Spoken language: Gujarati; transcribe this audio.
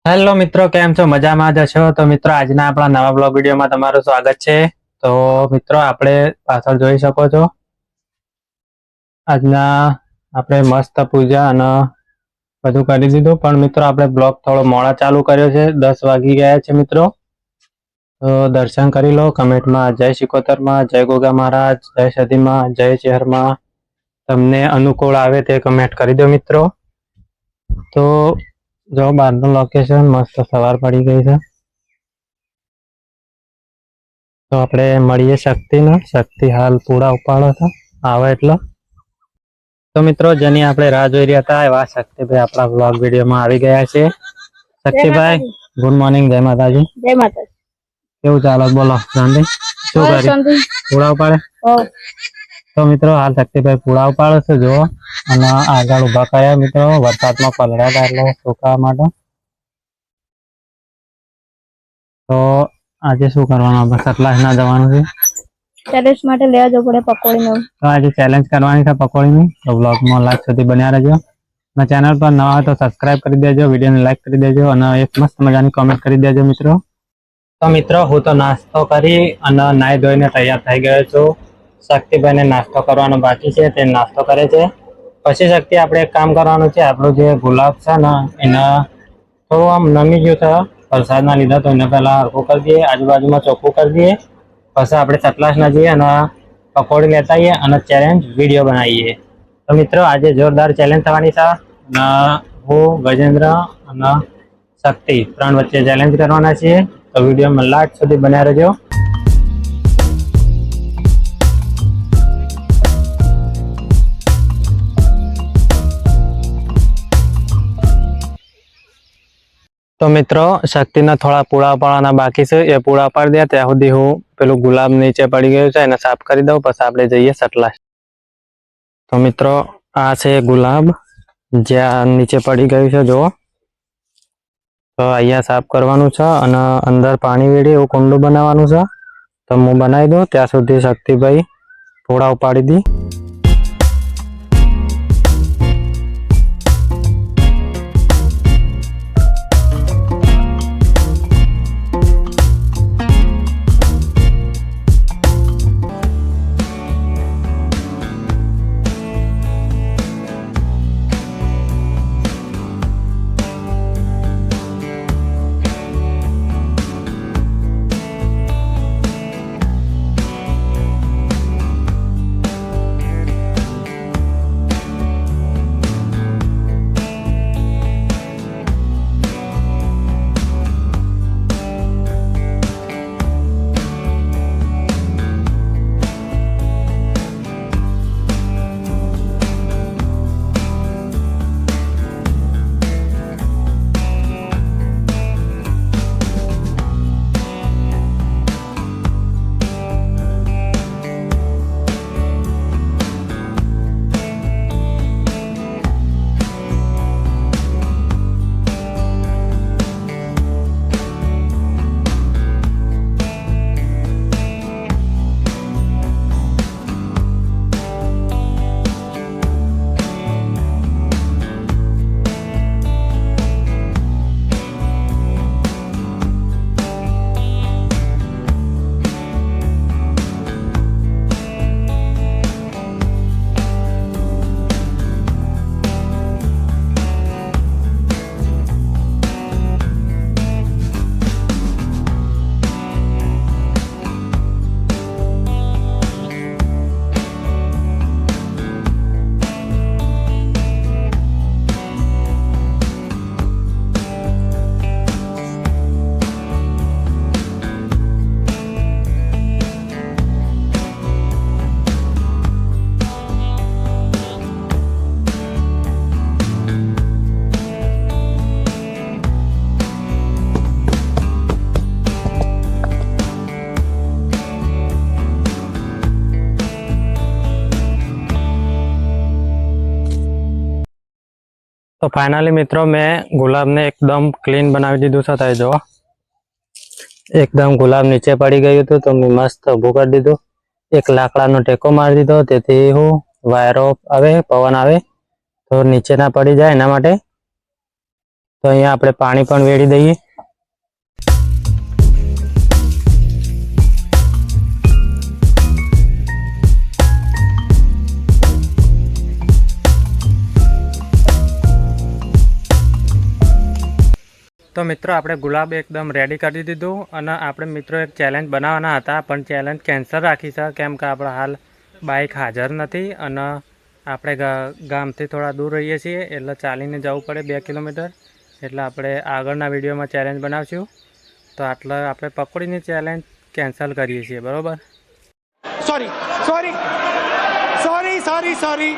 હેલો મિત્રો, કેમ છો? મજામાં જ છો? તો મિત્રો, આજના આપણા નવા બ્લોગ વિડીયોમાં તમારું સ્વાગત છે. તો મિત્રો, આપણે પાછળ જોઈ શકો છો, આજના આપણે મસ્ત પૂજા અને બધું કરી દીધું. પણ મિત્રો, આપણે બ્લોગ થોડો મોડા ચાલુ કર્યો છે. 10 વાગી ગયા છે મિત્રો. તો દર્શન કરી લો. કમેન્ટમાં જય શિકોતરમાં, જય ગોગા મહારાજ, જય સદીમાં, જય ચેહરમાં, તમને અનુકૂળ આવે તે કમેન્ટ કરી દો મિત્રો. તો જો બહારનું લોકેશન મસ્ત સવાર પડી ગઈ છે. તો આપણે મળીએ શક્તિને. શક્તિ હાલ પૂરા ઉપાડો છે, આવે એટલો. તો મિત્રો, જેની આપણે રાહ જોઈ રહ્યા હતા એવા શક્તિભાઈ આપણા બ્લોગ વિડીયોમાં આવી ગયા છે. Shaktibhai, good morning. જય માતાજી. જય માતાજી. કેવું ચાલે? બોલો. શાંતિ? શું કરી પૂરા ઉપાડે? તો મિત્રો, હાલ શક્તિભાઈ પૂરા ઉપાડે છે જો. અને આગળ ઉભા કર્યા મિત્રો, વરસાદમાં પલળ્યા એટલે સુકાવા માટે. તો આજે શું કરવાનું? આપણે સતલાસ ના જવાનું છે. ચેલેન્જ માટે લેવા જવું પડે પકોડીનું. તો આજે ચેલેન્જ કરવાની છે પકોડીની. તો બ્લોગમાં લાસ્ટ સુધી બન્યા રહેજો. અને ચેનલ પર નવા હોય તો સબસ્ક્રાઇબ કરી દેજો, વિડીયોને લાઈક કરી દેજો અને એક મસ્ત મજાની કોમેન્ટ કરી દેજો મિત્રો. તો મિત્રો, હું તો નાસ્તો કરી અને નાહી ધોઈને તૈયાર થઈ ગયો છું. શક્તિભાઈને નાસ્તો કરવાનો બાકી છે, તે નાસ્તો કરે છે. પછી શક્તિ આપણે એક કામ કરવાનું છે. આપણું જે ગુલાબ છે ને, એને થોડું આમ નમી ગયું છે વરસાદના લીધે, તો એને પહેલા હરખું કરી દઈએ, આજુબાજુમાં ચોખ્ખું કરી દઈએ. પછી આપણે સતલાસ ના જઈએ અને પકોડી લેતા આવીએ અને ચેલેન્જ વિડીયો બનાવીએ. તો મિત્રો, આજે જોરદાર ચેલેન્જ થવાની છે. અને હું, ગજેન્દ્ર અને શક્તિ 3 વચ્ચે ચેલેન્જ કરવાના છીએ. તો વિડીયોમાં લાસ્ટ સુધી બન્યા રહેજો. તો મિત્રો, શક્તિના થોડા પૂળા પાડવાના બાકી છે, એ પૂળા પાડી દે ત્યાં સુધી હું પેલું ગુલાબ નીચે પડી ગયું છે એને સાફ કરી દઉં. પછી આપણે જઈએ સતલાસ. તો મિત્રો, આ છે ગુલાબ જ્યાં નીચે પડી ગયું છે જુઓ. તો અહીંયા સાફ કરવાનું છે અને અંદર પાણી વેડી એવું કુંડું બનાવવાનું છે. તો હું બનાવી દઉં ત્યાં સુધી શક્તિભાઈ પૂળા ઉપાડી દી. તો ફાઇનલી મિત્રો, મેં ગુલાબને એકદમ ક્લીન બનાવી દીધું છે. તો જો એકદમ ગુલાબ નીચે પડી ગયું હતું, તો મેં મસ્ત ઊભું કરી દીધું. એક લાકડાનો ટેકો મારી દીધો, તેથી હું વાયરો આવે, પવન આવે તો નીચે ના પડી જાય એના માટે. તો અહીંયા આપણે પાણી પણ વેડી દઈએ. તો મિત્રો આપણે ગુલાબ એકદમ રેડી કરી દીધું અને આપણે મિત્રો એક ચેલેન્જ બનાવવાના હતા પણ ચેલેન્જ કેન્સલ રાખી છે કેમ કે આપણે હાલ બાઇક હાજર નથી અને આપણે ગામથી થોડા દૂર રહીએ છીએ એટલે ચાલીને જવું પડે 2 કિલોમીટર એટલે આપણે આગળના વિડીયોમાં ચેલેન્જ બનાવશું. તો આટલા આપણે પકોડીની ચેલેન્જ કેન્સલ કરીએ છીએ બરાબર. સોરી